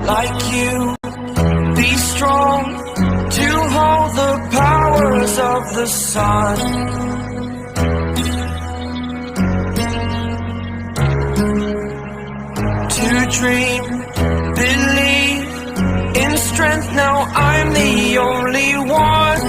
like you. Be strong to hold the powers of the sun. To dream, believe in strength. Now I'm the only one.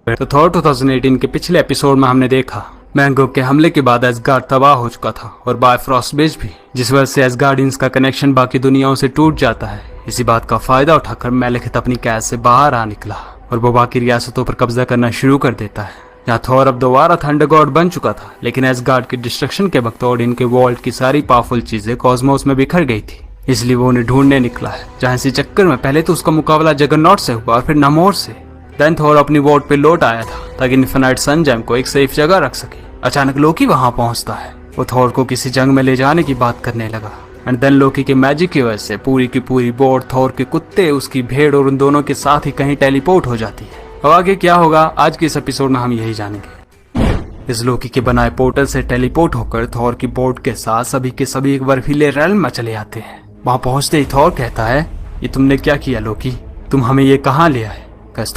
तो Thor 2018 के पिछले episode में हमने देखा मैंगोक के हमले के बाद एसगार्ड तबाह हो चुका था और बायफ्रॉस्ट बेस भी, जिस वजह से एसगार्डियंस का कनेक्शन बाकी दुनियाओं से टूट जाता है। इसी बात का फायदा उठाकर मेलिकित अपनी कैद से बाहर आ निकला और वो बाकी रियासतों पर कब्जा करना शुरू कर देता है। यहाँ थॉर अब दोबारा थंडर गॉड बन चुका था, लेकिन एसगार्ड के डिस्ट्रक्शन के वक्त ओडिन के वॉल्ट की सारी पावरफुल चीजें कॉस्मोस में बिखर गई थी, इसलिए वो उन्हें ढूंढने निकला है। जहाँ इसी चक्कर में पहले तो उसका मुकाबला जगरनॉट से हुआ और फिर नमोर से। देन थॉर अपनी वॉर्ड पे लौट आया था ताकि इन्फिनाइट सन जेम को एक सेफ जगह रख सके। अचानक लोकी वहां पहुंचता है। वो थॉर को किसी जंग में ले जाने की बात करने लगा एंड देन लोकी के मैजिक की वजह से पूरी की पूरी बोर्ड, थॉर के कुत्ते, उसकी भेड़ और उन दोनों के साथ ही कहीं टेलीपोर्ट हो जाती है। अब आगे क्या होगा आज के इस एपिसोड में हम यही जानेंगे। इस लोकी के बनाए पोर्टल से टेलीपोर्ट होकर थॉर की बोर्ड के साथ सभी के सभी एक बर्फीले रेल्म में चले आते हैं। वहां पहुंचते ही थॉर कहता है, ये तुमने क्या किया लोकी, तुम हमें ये कहाँ ले आए?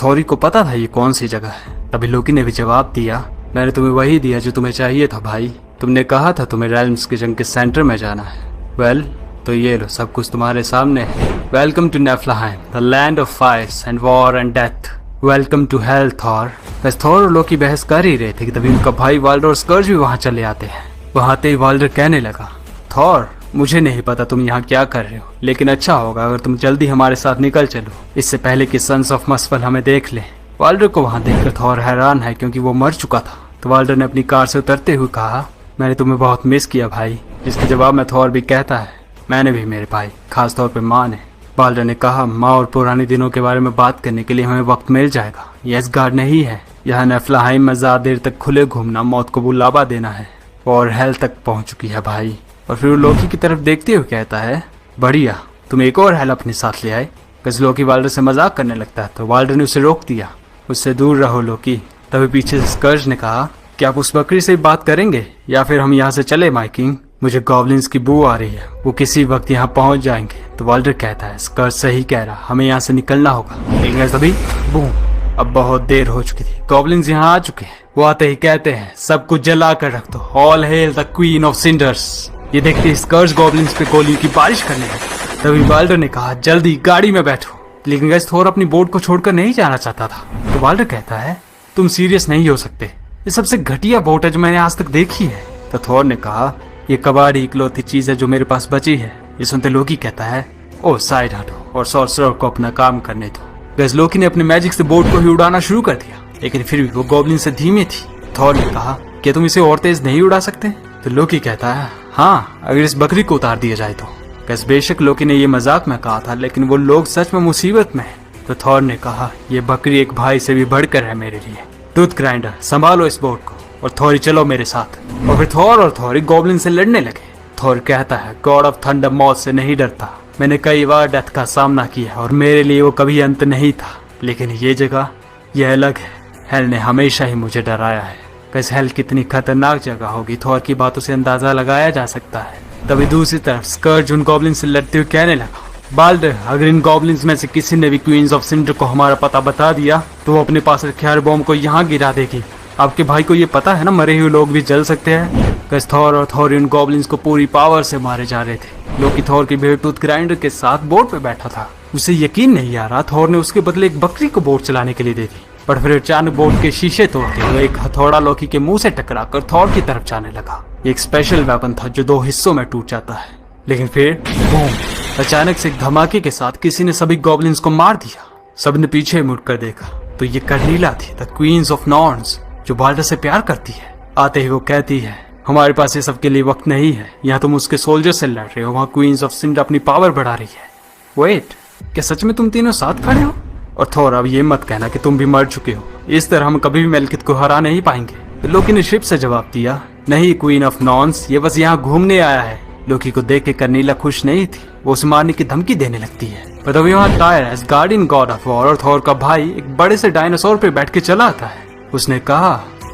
थॉरी को पता था ये कौन सी जगह है। तभी लोकी ने भी जवाब दिया, मैंने तुम्हें वही दिया जो तुम्हें चाहिए था भाई। तुमने कहा था तुम्हें रेल्म्स की जंग के सेंटर में जाना है। वेल, तो ये लो, सब कुछ तुम्हारे सामने है। Welcome to Niflheim, the land of fires and war and death. Welcome to hell Thor. बस थॉर और लोकी बहस कर ही रहे थे कि तभी उनका भाई वाल्डर और स्कर्ज भी वहाँ चले आते हैं। वहाँ आते ही वाल्डर कहने लगा, थॉर मुझे नहीं पता तुम यहाँ क्या कर रहे हो, लेकिन अच्छा होगा अगर तुम जल्दी हमारे साथ निकल चलो, इससे पहले कि सन्स ऑफ मस्फल हमें देख ले। वाल्डर को वहाँ देखकर थॉर हैरान है क्योंकि वो मर चुका था। तो वाल्डर ने अपनी कार से उतरते हुए कहा, मैंने तुम्हें बहुत मिस किया भाई। जिसके जवाब में थॉर भी कहता है, मैंने भी मेरे भाई, खासतौर पर माँ ने। वाल्डर ने कहा, माँ और पुराने दिनों के बारे में बात करने के लिए हमें वक्त मिल जाएगा। ये एसगार्ड नहीं है, यहाँ नेफ्लाहाइम में ज्यादा देर तक खुले घूमना मौत को बुलावा देना है और हेल तक पहुँच चुकी है भाई। और फिर वो लोकी की तरफ देखते हुए कहता है, बढ़िया, तुम एक और हेल अपने साथ ले आए। बस लोकी वाल्डर से मजाक करने लगता है तो वाल्डर ने उसे रोक दिया, उससे दूर रहो लोकी। तभी पीछे से स्कर्ज ने कहा, क्या आप उस बकरी से बात करेंगे या फिर हम यहाँ से चले माय किंग? मुझे गॉब्लिन्स की बू आ रही है, वो किसी वक्त यहाँ पहुँच जाएंगे। तो वाल्डर कहता है, स्कर्ज सही कह रहा, हमें यहाँ से निकलना होगा। लेकिन तभी बूम, अब बहुत देर हो चुकी थी, गॉब्लिन्स यहाँ आ चुके हैं। वो आते ही कहते हैं, सब कुछ जला कर रख दो, all hello the queen of cinders. ये देखते स्कर्ज गॉब्लिन्स पे गोलियों की बारिश करने लगे। तभी वाल्डर ने कहा, जल्दी गाड़ी में बैठो। लेकिन गैस थॉर अपनी बोट को छोड़कर नहीं जाना चाहता था। तो वाल्डर कहता है, तुम सीरियस नहीं हो सकते, ये सबसे घटिया बोट है जो मैंने आज तक देखी है। तो थॉर ने कहा, ये कबाड़ी इकलौती चीज है जो मेरे पास बची है। ये सुनते लोकी कहता है, ओ साइड हटो और सॉर्सरर को अपना काम करने दो। गैस लोकी ने अपने मैजिक से बोट को ही उड़ाना शुरू कर दिया, लेकिन फिर भी वो गॉब्लिन से धीमी थी। थॉर ने कहा, क्या तुम इसे और तेज नहीं उड़ा सकते? तो लोकी कहता है, हाँ, अगर इस बकरी को उतार दिया जाए तो। बस बेशक लोकी ने ये मजाक में कहा था, लेकिन वो लोग सच में मुसीबत में हैं। तो थॉर ने कहा, ये बकरी एक भाई से भी बढ़कर है मेरे लिए। टूथ ग्राइंडर, संभालो इस बोट को और थॉरी चलो मेरे साथ। और फिर थॉर और थॉरी गॉब्लिन से लड़ने लगे। थॉर कहता है, गॉड ऑफ थंडर मौत से नहीं डरता, मैंने कई बार डेथ का सामना किया और मेरे लिए वो कभी अंत नहीं था। लेकिन ये जगह, यह अलग है। हेल ने हमेशा ही मुझे डराया है। कैसे हेल कितनी खतरनाक जगह होगी, थॉर की बातों से अंदाजा लगाया जा सकता है। तभी दूसरी तरफ स्कर्ज उन गॉब्लिन से लड़ते हुए कहने लगा, बाल्डर, अगर इन गॉब्लिन्स में से किसी ने भी क्वींस ऑफ सिंडर को हमारा पता बता दिया तो वो अपने पास रखे हर बॉम्ब को यहाँ गिरा देगी। आपके भाई को ये पता है ना, मरे हुए लोग भी जल सकते हैं। कैसे थॉर और थॉर उन गॉब्लिन्स को पूरी पावर से मारे जा रहे थे। लोकी थॉर की भेड़ टूथ ग्राइंडर के साथ बोट पे बैठा था। उसे यकीन नहीं आ रहा, थॉर ने उसके बदले एक बकरी को बोट चलाने के लिए दे दी। पर फिर अचानक बोट के शीशे तोड़ते हुए एक हथौड़ा लोकी के मुंह से टकराकर थॉर की तरफ जाने लगा। एक स्पेशल वेपन था जो 2 हिस्सों में टूट जाता है। लेकिन फिर बूम, अचानक से एक धमाके के साथ किसी ने सभी गॉब्लिन्स को मार दिया। सबने पीछे मुड़कर देखा तो ये कर्नीला थी, द क्वींस ऑफ नॉर्न्स, जो बाल्डर से प्यार करती है। आते ही वो कहती है, हमारे पास ये सब के लिए वक्त नहीं है, यहाँ तुम उसके सोल्जर से लड़ रहे हो, वहाँ क्वींस ऑफ सिंडर अपनी पावर बढ़ा रही है। वेट, क्या सच में तुम तीनों साथ खड़े हो? और थॉर, अब ये मत कहना कि तुम भी मर चुके हो, इस तरह हम कभी भी मेलिकित को हरा नहीं पाएंगे। तो लोकी ने शिप से जवाब दिया, नहीं क्वीन ऑफ नॉर्न्स, ये बस यहाँ घूमने आया है। लोकी को देख के कर्नीला खुश नहीं थी, वो उसे मारने की धमकी देने लगती है। पर तभी वहाँ tyre Asgardian God of war और थॉर का भाई एक बड़े से डायनासोर पे बैठ के चला आता है। उसने कहा,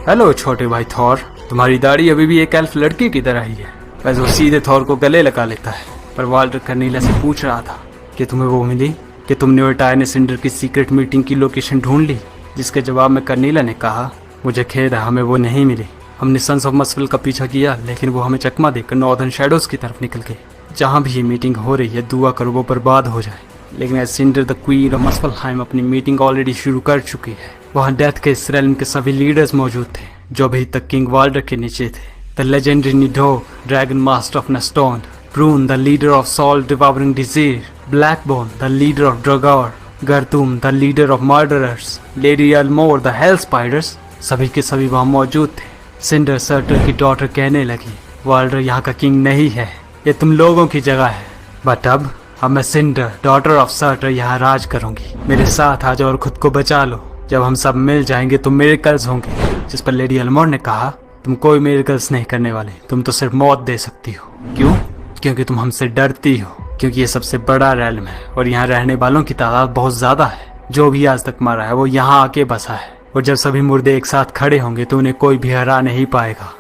हेलो छोटे भाई थॉर, तुम्हारी दाढ़ी अभी भी एक एल्फ लड़की की तरह ही है। बस वो सीधे थॉर को गले लगा लेता है। पर वाल्टर कर्नीला से पूछ रहा था कि तुम्हें वो मिली, कि तुमने और टायर ने सिंडर की सीक्रेट मीटिंग की लोकेशन ढूंढ ली। जिसके जवाब में कर्नीला ने कहा, मुझे खेद है, हमें वो नहीं मिली। हमने सन्स ऑफ मसफिल का पीछा किया, लेकिन वो हमें चकमा देकर नॉर्दर्न शैडोज की तरफ निकल गए। जहाँ भी ये मीटिंग हो रही है, दुआ करो वो बर्बाद हो जाए। लेकिन as Cinder the queen of Muspelheim अपनी मीटिंग ऑलरेडी शुरू कर चुकी है। वहाँ डेथ के इस रेल्म के सभी लीडर्स मौजूद थे जो अभी तक किंग वाल्डर के नीचे थे। The legendary Nidhogg, dragon master of Nastrond, Prune the leader of soul devouring Disir, Blackbone the leader of Draugr, Gartum the leader of murderers, lady Elmore the hell spiders, सभी के सभी वहाँ मौजूद थे। सिंडर सर्टर की daughter कहने लगी, वाल्डर यहाँ का किंग नहीं है, ये तुम लोगों की जगह है। बट अब मैं सिंडर डॉटर ऑफ सर्टर यहाँ राज करूंगी। मेरे साथ आ जाओ और खुद को बचा लो। जब हम सब मिल जाएंगे तो मिरेकल्स होंगे। जिस पर लेडी एल्मोर ने कहा, तुम कोई मिरेकल्स नहीं करने वाले, तुम तो सिर्फ मौत दे सकती हो। क्यों? क्योंकि तुम हमसे डरती हो। क्योंकि ये सबसे बड़ा रेल्म है और यहाँ रहने वालों की तादाद बहुत ज्यादा है। जो भी आज तक मरा है वो यहाँ आके बसा है, और जब सभी मुर्दे एक साथ खड़े होंगे तो उन्हें कोई भी हरा नहीं पाएगा।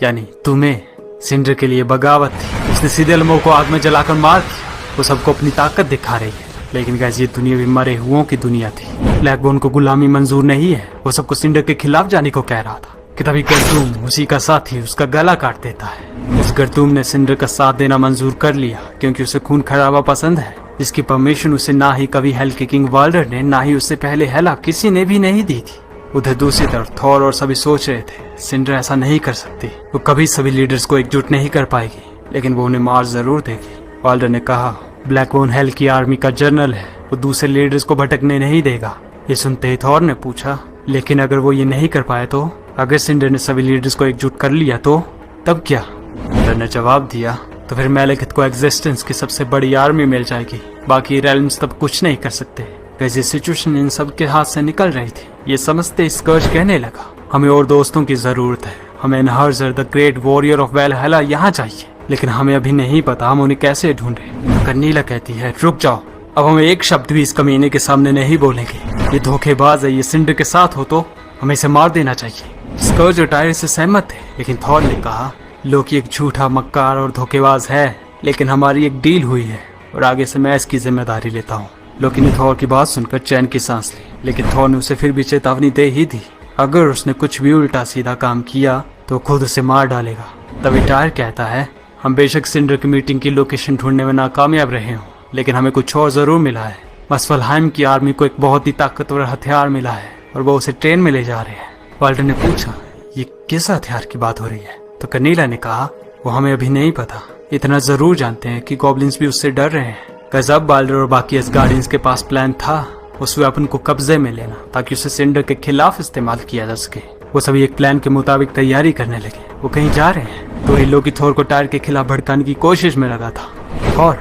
यानी तुम्हें। सिंडर के लिए बगावत थी, उसने सीधे एल्मोर को आग में जलाकर मार दिया। वो सबको अपनी ताकत दिखा रही है, लेकिन गैस ये दुनिया भी मरे हुओं की दुनिया थी। ब्लैकबोन को गुलामी मंजूर नहीं है। वो सबको सिंडर के खिलाफ जाने को कह रहा था कि तभी गर्तूम, उसी का साथी, उसका गला काट देता है। इस गर्तूम ने सिंडर का साथ देना मंजूर कर लिया क्योंकि उसे खून खराबा पसंद है, जिसकी परमिशन उसे ना ही कभी हेल के किंग वाल्डर ने, ना ही उससे पहले हेला किसी ने भी नहीं दी थी। उधर दूसरी तरफ थॉर और सभी सोच रहे थे, सिंडर ऐसा नहीं कर सकती। वो कभी सभी लीडर्स को एकजुट नहीं कर पाएगी, लेकिन वो उन्हें मार जरूर देगी। वाल्डर ने कहा, ब्लैकबोन हेल की आर्मी का जनरल है, वो दूसरे लीडर्स को भटकने नहीं देगा। ये सुनते ही थॉर ने पूछा, लेकिन अगर वो ये नहीं कर पाए तो? अगर सिंडर ने सभी लीडर्स को एकजुट कर लिया तो तब क्या? वाल्डर ने जवाब दिया, तो फिर मैलेकिथ को एग्जिस्टेंस की सबसे बड़ी आर्मी मिल जाएगी। बाकी रेल्म्स तब कुछ नहीं कर सकते। वैसे सिचुएशन इन सब के हाथ से निकल रही थी। ये समझते स्कर्ज कहने लगा, हमें और दोस्तों की जरूरत है। हमें एनहार्जर द ग्रेट वॉरियर ऑफ वैलहला यहाँ चाहिए, लेकिन हमें अभी नहीं पता हम उन्हें कैसे ढूंढे। कर्नीला कहती है, रुक जाओ, अब हम एक शब्द भी इस कमीने के सामने नहीं बोलेंगे। ये धोखेबाज है, ये सिंडर के साथ हो तो हमें इसे मार देना चाहिए। स्कर्ज और टायर से सहमत थे, लेकिन थॉर ने कहा, लोकी एक झूठा, मक्कार और धोखेबाज है, लेकिन हमारी एक डील हुई है और आगे से मैं इसकी जिम्मेदारी लेता हूँ। लोकी ने थॉर की बात सुनकर चैन की सांस ली, लेकिन थॉर ने उसे फिर भी चेतावनी दे ही दी, अगर उसने कुछ भी उल्टा सीधा काम किया तो खुद उसे मार डालेगा। तभी टायर कहता है, हम बेशक सिंडर की मीटिंग की लोकेशन ढूंढने में नाकामयाब रहे हों, लेकिन हमें कुछ और जरूर मिला है। मसफलहाइम की आर्मी को एक बहुत ही ताकतवर हथियार मिला है और वो उसे ट्रेन में ले जा रहे हैं। वाल्टर ने पूछा, ये किस हथियार की बात हो रही है? तो कर्नीला ने कहा, वो हमें अभी नहीं पता, इतना जरूर जानते हैं कि गॉब्लिन्स भी उससे डर रहे हैं। गजब वाल्डर और बाकी असगार्डियंस के पास प्लान था उस वेपन को कब्जे में लेना, ताकि उसे सिंडर के खिलाफ इस्तेमाल किया जा सके। वो सभी एक प्लान के मुताबिक तैयारी करने लगे। वो कहीं जा रहे हैं तो लोकी थॉर को टायर के खिलाफ भड़काने की कोशिश में लगा था।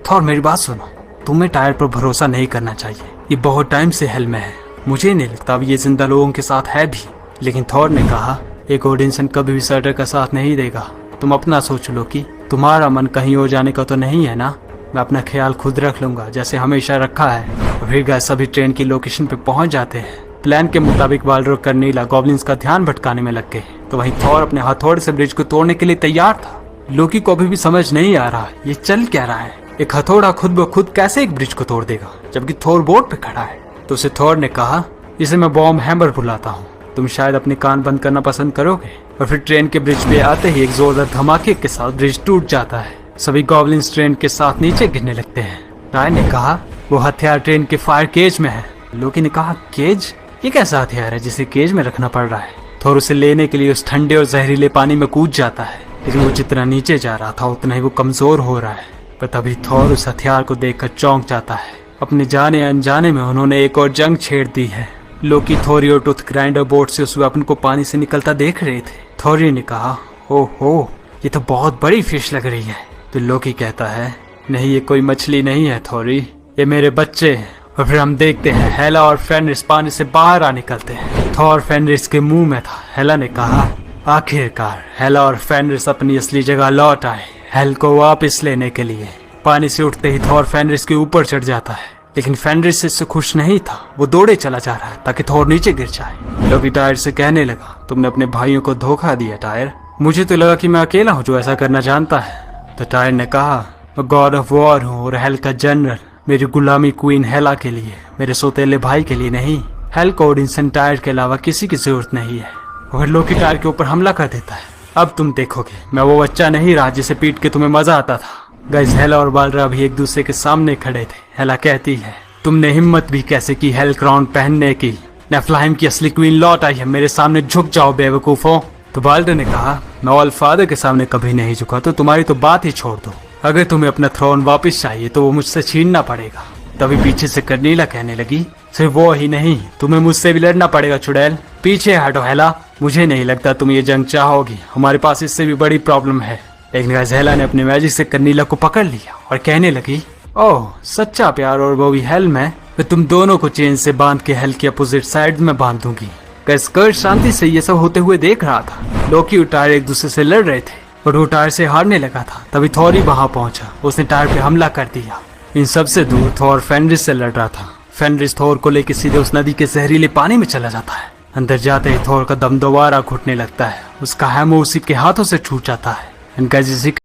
थॉर मेरी बात सुनो, तुम्हें टायर पर भरोसा नहीं करना चाहिए। ये बहुत टाइम से हेल में है, मुझे नहीं लगता अब ये जिंदा लोगों के साथ है भी। लेकिन थॉर ने कहा, एक ओडिंसन कभी भी सर्टर का साथ नहीं देगा। तुम अपना सोच लो कि तुम्हारा मन कहीं और जाने का तो नहीं है ना। मैं अपना ख्याल खुद रख लूंगा, जैसे हमेशा रखा है। और फिर गैस सभी ट्रेन की लोकेशन पे पहुंच जाते हैं। प्लान के मुताबिक वाल्डर और कर्नीला गॉब्लिन्स का ध्यान भटकाने में लग गए, तो वहीं थॉर अपने हथौड़े से ब्रिज को तोड़ने के लिए तैयार था। लोकी को अभी भी समझ नहीं आ रहा ये चल क्या रहा है। एक हथौड़ा खुद ब खुद कैसे एक ब्रिज को तोड़ देगा, जबकि थॉर बोर्ड पे खड़ा है। तो उसे थॉर ने कहा, इसे मैं बॉम्ब हैमर बुलाता हूँ, तुम शायद अपने कान बंद करना पसंद करोगे। और फिर ट्रेन के ब्रिज पे आते ही एक जोरदार धमाके के साथ ब्रिज टूट जाता है। सभी गॉब्लिन्स ट्रेन के साथ नीचे गिरने लगते हैं। टायर ने कहा, वो हथियार ट्रेन के फायर केज में है। लोकी ने कहा, केज? ये कैसा हथियार है जिसे केज में रखना पड़ रहा है? थॉर उसे लेने के लिए उस ठंडे और जहरीले पानी में कूद जाता है, लेकिन वो जितना नीचे जा रहा था उतना ही वो कमजोर हो रहा है। पर तभी थॉर उस हथियार को देखकर चौंक जाता है। अपने जाने अनजाने में उन्होंने एक और जंग छेड़ दी है। लोकी थॉरी और टूथ ग्राइंडर बोट से उस वेपन को पानी से निकलता देख रहे थे। थॉरी ने कहा, ओहो, ये तो बहुत बड़ी फिश लग रही है। तो लोकी कहता है, नहीं ये कोई मछली नहीं है थॉरी, ये मेरे बच्चे हैं। और फिर हम देखते हैं हेला और फेनरिस पानी से बाहर आ निकलते हैं। थॉर फेनरिस के मुंह में था। हेला ने कहा, आखिरकार हेला और फेनरिस अपनी असली जगह लौट आए, हेल को वापस लेने के लिए। पानी से उठते ही थॉर फेनरिस के ऊपर चढ़ जाता है लेकिन फेनरिस इससे खुश नहीं था। वो दौड़े चला जा रहा है ताकि थोर नीचे गिर जाए। लोकी टायर से कहने लगा, तुमने अपने भाइयों को धोखा दिया टायर। मुझे तो लगा कि मैं अकेला हूँ जो ऐसा करना जानता है। तो टायर ने कहा, मैं गॉड ऑफ वॉर हूँ और हेल का जनरल। मेरी गुलामी क्वीन हेला के लिए, मेरे सौतेले भाई के लिए नहीं। हेल को ओडिनसन टायर के अलावा किसी की जरूरत नहीं है। और लोकी टायर के ऊपर हमला कर देता है। अब तुम देखोगे, मैं वो बच्चा नहीं रहा जिसे पीट के तुम्हें मजा आता था। गाइस, हेला और बालरा भी एक दूसरे के सामने खड़े थे। हेला कहती है, तुमने हिम्मत भी कैसे की हेल क्राउन पहनने की? नेफलाइम की असली क्वीन लौट आई है, मेरे सामने झुक जाओ बेवकूफों। तो बाल्डर ने कहा, मैं ऑल फादर के सामने कभी नहीं झुका, तो तुम्हारी तो बात ही छोड़ दो। अगर तुम्हें अपना थ्रोन वापस चाहिए तो वो मुझसे छीनना पड़ेगा। तभी पीछे से कर्नीला कहने लगी, सिर्फ वो ही नहीं, तुम्हें मुझसे भी लड़ना पड़ेगा चुड़ैल। पीछे हटो हेला, मुझे नहीं लगता तुम ये जंग चाहोगी। हमारे पास इससे भी बड़ी प्रॉब्लम है। लेकिन हेला ने अपने मैजिक से कर्नीला को पकड़ लिया और कहने लगी, ओह सच्चा प्यार, और वो भी हेल में। मैं तुम दोनों को चेन से बांध के हेल के अपोजिट साइड में बांध दूंगी। कर्ट शांति से ये सब होते हुए देख रहा था। लोकी और टायर एक दूसरे से लड़ रहे थे और वो टायर से हारने लगा था। तभी थॉर ही वहां पहुंचा। उसने टायर पे हमला कर दिया। इन सबसे दूर थॉर फेनरिस से लड़ रहा था। फेनरिस थॉर को लेकर सीधे उस नदी के जहरीले पानी में चला जाता है। अंदर जाते ही थॉर का दम दोबारा घुटने लगता है। उसका हैमर उसी के हाथों से छूट जाता है। इनका